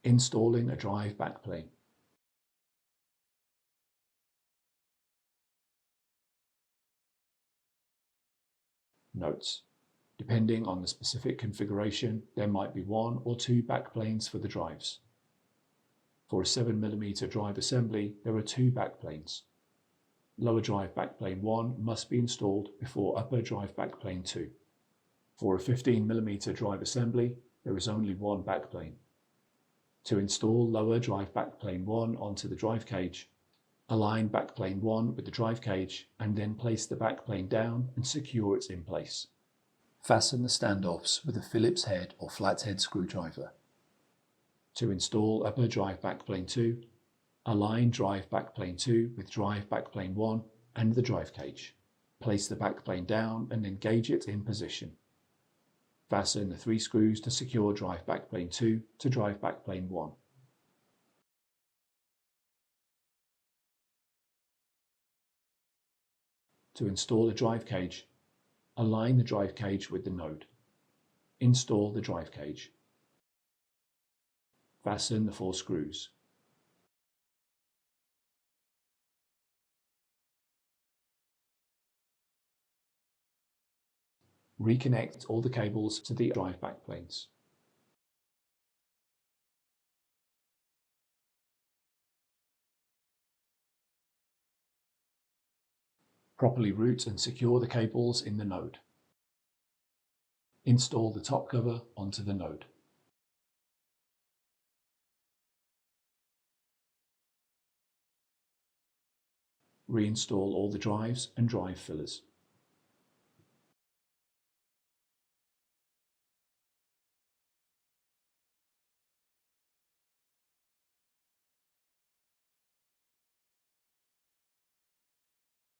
Installing a drive backplane. Notes. Depending on the specific configuration, there might be 1 or 2 backplanes for the drives. For a 7mm drive assembly, there are 2 backplanes. Lower drive backplane 1 must be installed before upper drive backplane 2. For a 15mm drive assembly, there is only 1 backplane. To install lower drive backplane 1 onto the drive cage, align backplane 1 with the drive cage and then place the backplane down and secure it in place. Fasten the standoffs with a Phillips head or flathead screwdriver. To install upper drive backplane 2, align drive backplane 2 with drive backplane 1 and the drive cage. Place the backplane down and engage it in position. Fasten the 3 screws to secure drive backplane 2 to drive backplane 1. To install a drive cage, align the drive cage with the node. Install the drive cage. Fasten the 4 screws. Reconnect all the cables to the drive backplanes. Properly route and secure the cables in the node. Install the top cover onto the node. Reinstall all the drives and drive fillers.